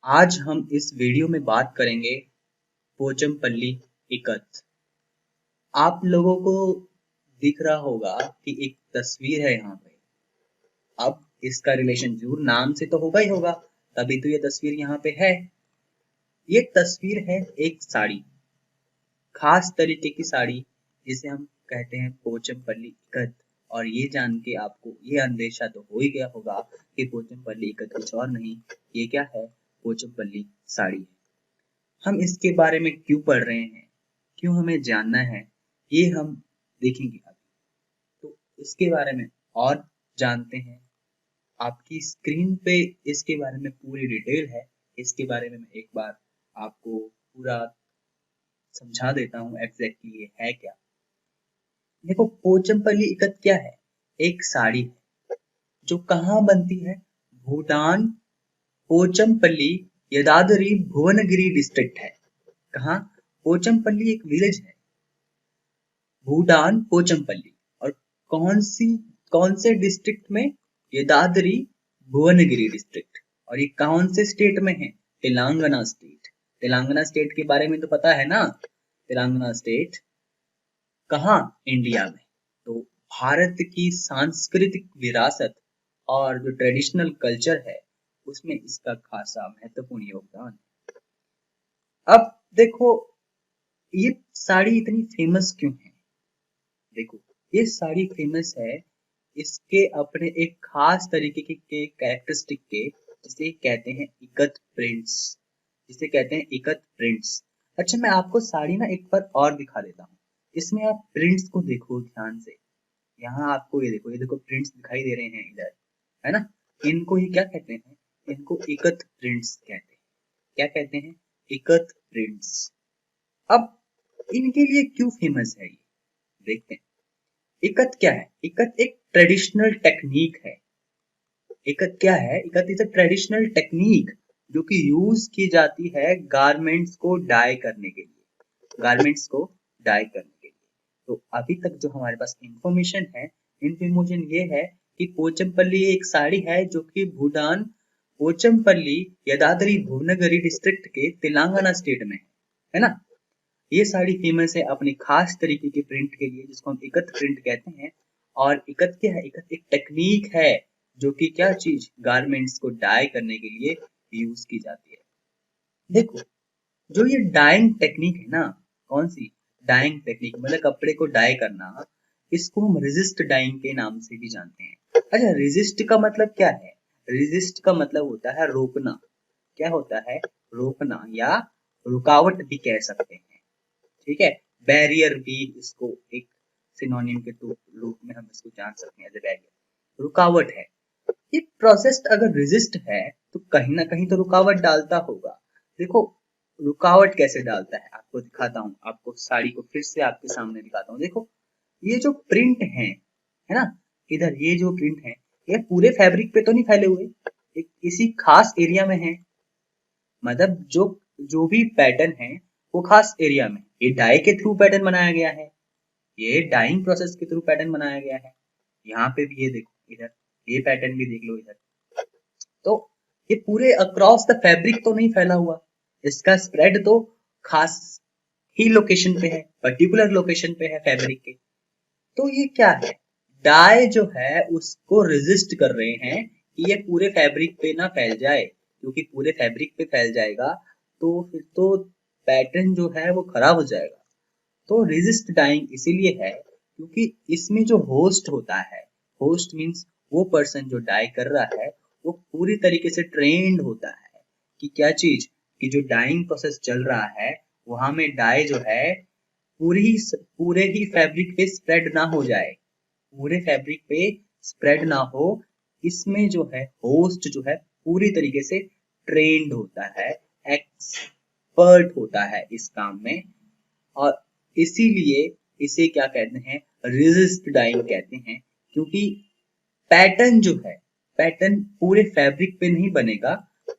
आज हम इस वीडियो में बात करेंगे पोचमपल्ली इकत। आप लोगों को दिख रहा होगा कि एक तस्वीर है यहाँ पे। अब इसका रिलेशन जरूर नाम से तो होगा ही होगा, तभी तो ये तस्वीर यहाँ पे है। ये तस्वीर है एक साड़ी, खास तरीके की साड़ी, जिसे हम कहते हैं पोचमपल्ली इकत। और ये जान के आपको ये अंदेशा तो हो ही गया होगा कि पोचमपल्ली इकत कुछ और नहीं, ये क्या है, पोचमपल्ली साड़ी है। हम इसके बारे में क्यों पढ़ रहे हैं, क्यों हमें जानना है, ये हम देखेंगे अभी। तो इसके बारे में और जानते हैं। आपकी स्क्रीन पे इसके बारे में पूरी डिटेल है। इसके बारे में मैं एक बार आपको पूरा समझा देता हूँ एग्जैक्टली ये है क्या। देखो, पोचमपल्ली इकत क्या है? एक साड़ी है जो कहाँ बनती है? भूटान, पोचमपल्ली, यदाद्री भुवनगिरी डिस्ट्रिक्ट है। कहाँ? पोचमपल्ली एक विलेज है, भूटान पोचमपल्ली। और कौन से डिस्ट्रिक्ट में? यदाद्री भुवनगिरी डिस्ट्रिक्ट। और ये कौन से स्टेट में है? तेलंगाना स्टेट। तेलंगाना स्टेट के बारे में तो पता है ना, तेलंगाना स्टेट कहाँ? इंडिया में। तो भारत की सांस्कृतिक विरासत और जो ट्रेडिशनल कल्चर है उसमें इसका खासा महत्वपूर्ण योगदान है। अब देखो, ये साड़ी इतनी फेमस क्यों है? देखो, ये साड़ी फेमस है इसके अपने एक खास तरीके के कैरेक्टरिस्टिक के, जिसे कहते हैं इकत प्रिंट्स, जिसे कहते हैं इकत प्रिंट्स। अच्छा, मैं आपको साड़ी ना एक बार और दिखा देता हूँ। इसमें आप प्रिंट्स को देखो ध्यान से। यहाँ आपको ये देखो प्रिंट्स दिखाई दे रहे हैं इधर, है ना? इनको ये क्या कहते हैं? इनको इकत प्रिंट्स कहते हैं। क्या कहते हैं? इकत प्रिंट्स। अब इनके लिए क्यों फेमस है ये, देखते हैं। इकत क्या है? इकत एक ट्रेडिशनल टेक्निक है। इकत क्या है? Ikat is a traditional technique जो कि यूज की जाती है गारमेंट्स को डाई करने के लिए, गारमेंट्स को डाई करने के लिए। तो अभी तक जो हमारे पास इंफॉर्मेशन है, इंफॉर्मेशन ये है कि पोचमपल्ली एक साड़ी है जो कि भूटान, पोचमपल्ली, यदाद्री भुवनगिरी डिस्ट्रिक्ट के तेलंगाना स्टेट में है ना? ये साड़ी फेमस है अपनी खास तरीके के प्रिंट के लिए, जिसको हम इकत प्रिंट कहते हैं। और इकत क्या है? इकत एक टेक्निक है जो कि क्या चीज, गारमेंट्स को डाई करने के लिए यूज की जाती है। देखो, जो ये डाइंग टेक्निक है ना, कौन सी डाइंग टेक्निक, मतलब कपड़े को डाई करना, इसको हम रेजिस्ट डाइंग के नाम से भी जानते हैं। अच्छा, रेजिस्ट का मतलब क्या है? रेजिस्ट का मतलब होता है रोकना। क्या होता है? रोकना या रुकावट भी कह सकते हैं। ठीक है, बैरियर भी इसको एक सिनोनिम के रूप में हम इसको जान सकते हैं, एज ए बैरियर, रुकावट है। ये प्रोसेस अगर रेजिस्ट है तो कहीं ना कहीं तो रुकावट डालता होगा। देखो, रुकावट कैसे डालता है आपको दिखाता हूँ। आपको साड़ी को फिर से आपके सामने दिखाता हूँ। देखो, ये जो प्रिंट है ना, इधर ये जो प्रिंट है, ये पूरे फैब्रिक पे तो नहीं फैले हुए, एक किसी खास एरिया में है। मतलब जो जो भी पैटर्न है वो खास एरिया में, ये डाई के थ्रू पैटर्न बनाया गया है, ये डाइंग प्रोसेस के थ्रू पैटर्न बनाया गया है। यहाँ पे भी ये देखो, इधर ये पैटर्न भी देख लो इधर। तो ये पूरे अक्रॉस द फैब्रिक तो नहीं फैला हुआ, इसका स्प्रेड तो खास ही लोकेशन पे है, पर्टिकुलर लोकेशन पे है फैब्रिक के। तो ये क्या है? डाई जो है उसको रेजिस्ट कर रहे हैं कि ये पूरे फैब्रिक पे ना फैल जाए, क्योंकि पूरे फैब्रिक पे फैल जाएगा तो फिर तो पैटर्न जो है वो खराब हो जाएगा। तो रेजिस्ट डाइंग इसीलिए है क्योंकि इसमें जो होस्ट होता है, होस्ट मीन्स वो पर्सन जो डाई कर रहा है, वो पूरी तरीके से ट्रेंड होता है कि क्या चीज, कि जो डाइंग प्रोसेस चल रहा है वहां में डाई जो है पूरे ही फैब्रिक पे स्प्रेड ना हो जाए, पूरे फैब्रिक पे स्प्रेड ना हो। इसमें जो है होस्ट जो है पूरी तरीके से ट्रेंड होता है, एक्सपर्ट होता है इस काम में। और इसीलिए इसे क्या कहते हैं? रेजिस्ट डाइंग कहते हैं। क्योंकि पैटर्न जो है, पैटर्न पूरे फैब्रिक पे नहीं बनेगा,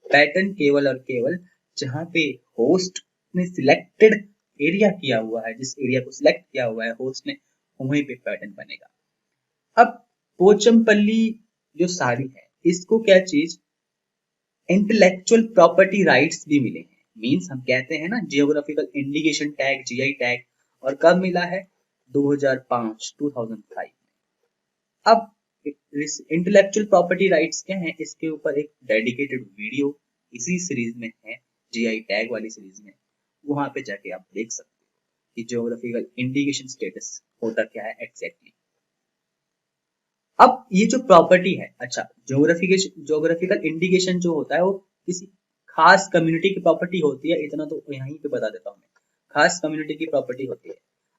पैटर्न केवल और केवल जहां पे होस्ट ने सिलेक्टेड एरिया किया हुआ है, जिस एरिया को सिलेक्ट किया हुआ है होस्ट ने, वहीं पे पैटर्न बनेगा। अब पोचमपल्ली जो साड़ी है, इसको क्या चीज, इंटेलेक्चुअल प्रॉपर्टी राइट्स भी मिले हैं। मींस हम कहते हैं ना geographical indication tag, GI tag, और कब मिला है? 2005 में। अब इंटेलेक्चुअल प्रॉपर्टी राइट्स क्या है, इसके ऊपर एक डेडिकेटेड वीडियो इसी सीरीज में है, जीआई टैग वाली सीरीज में। वहां पे जाके आप देख सकते हो कि जियोग्राफिकल इंडिकेशन स्टेटस होता क्या है एग्जैक्टली। अब ये जो प्रॉपर्टी है, अच्छा, ज्योग्राफिकल इंडिकेशन जो होता है वो किसी खास कम्युनिटी की प्रॉपर्टी होती है, इतना तो यहीं पे बता देता हूँ मैं। खास कम्युनिटी की प्रॉपर्टी होती है।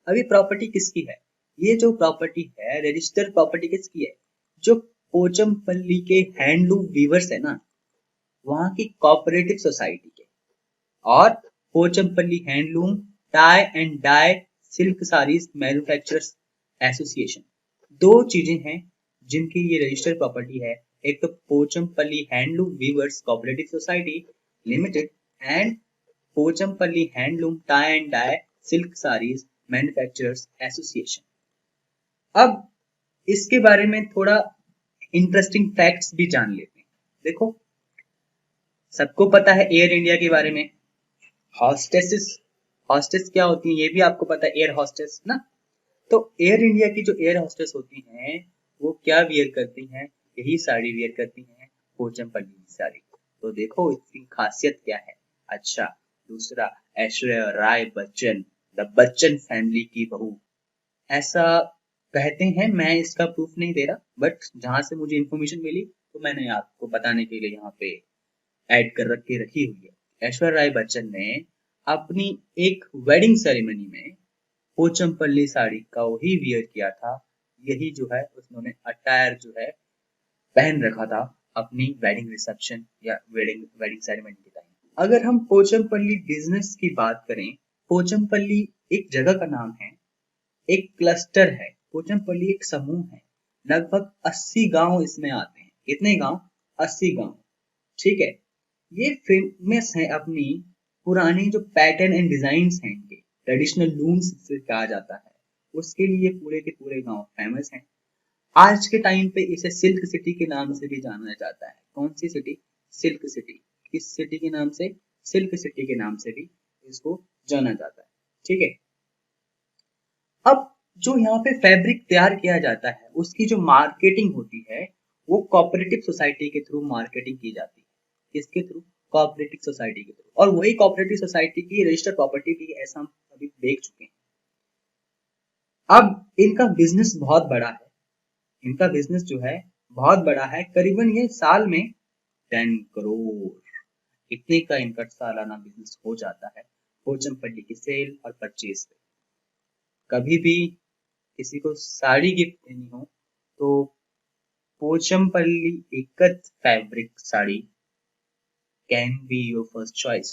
अब ये प्रॉपर्टी किसकी है? ये जो प्रॉपर्टी है, रजिस्टर्ड प्रॉपर्टी किसकी है? जो पोचमपल्ली के हैंडलूम वीवर्स है ना, वहां की कोऑपरेटिव सोसाइटी के, और Pochampally handloom tie and dye silk saris manufacturers association, दो चीजें हैं जिनकी ये रजिस्टर्ड प्रॉपर्टी है। एक तो Pochampally handloom weavers cooperative society limited and Pochampally handloom tie and dye silk saris manufacturers association. अब इसके बारे में थोड़ा इंटरेस्टिंग फैक्ट्स भी जान लेते हैं। देखो, सबको पता है एयर इंडिया के बारे में। हॉस्टेसेस, हॉस्टेस क्या होती है ये भी आपको पता है, एयर हॉस्टेस ना। तो एयर इंडिया की जो एयर हॉस्टेस होती हैं वो क्या वियर करती हैं? यही साड़ी वियर करती हैं, पोचमपल्ली की साड़ी। तो देखो इसकी खासियत क्या है। अच्छा, दूसरा, ऐश्वर्या राय बच्चन, द बच्चन फैमिली की बहू, ऐसा कहते हैं। मैं इसका प्रूफ नहीं दे रहा, बट जहां से मुझे इंफॉर्मेशन मिली तो मैंने आपको बताने के लिए यहाँ पे ऐड कर रखी हुई है। ऐश्वर्या राय बच्चन ने अपनी एक वेडिंग सेरेमनी में पोचमपल्ली साड़ी का वही वियर किया था। यही जो है उन्होंने अटायर जो है पहन रखा था अपनी वेडिंग रिसेप्शन या वेडिंग वेडिंग सेरेमनी के टाइम। अगर हम पोचमपल्ली बिजनेस की बात करें, पोचमपल्ली एक जगह का नाम है, एक क्लस्टर है। पोचमपल्ली एक समूह है, लगभग 80 गांव इसमें आते हैं। कितने गांव? 80 गांव। ठीक है। ये फेमस है अपनी पुरानी जो पैटर्न एंड डिजाइन हैं, इनके ट्रेडिशनल लूम्स से कहा जाता है, उसके लिए पूरे के पूरे गांव फेमस हैं। आज के टाइम पे इसे सिल्क सिटी के नाम से भी जाना जाता है। कौन सी सिटी? Silk city. किस सिटी के नाम से? सिल्क सिटी के नाम से भी इसको जाना जाता है। ठीक है। अब जो यहाँ पे फैब्रिक तैयार किया जाता है उसकी जो मार्केटिंग होती है वो कोऑपरेटिव सोसाइटी के थ्रू मार्केटिंग की जाती है। किसके थ्रू? कोऑपरेटिव सोसाइटी के थ्रू। और वही कोऑपरेटिव सोसाइटी की रजिस्टर्ड प्रॉपर्टी भी, ऐसा हम अभी देख चुके हैं। अब इनका बिजनेस बहुत बड़ा है। इनका बिजनेस जो है बहुत बड़ा है, करीबन ये साल में 10 करोड़, इतने का इनका सालाना बिजनेस हो जाता है पोचमपल्ली की सेल और परचेज पे। कभी भी किसी को साड़ी गिफ्ट देनी हो तो Pochampally ikat fabric sari can be your first choice.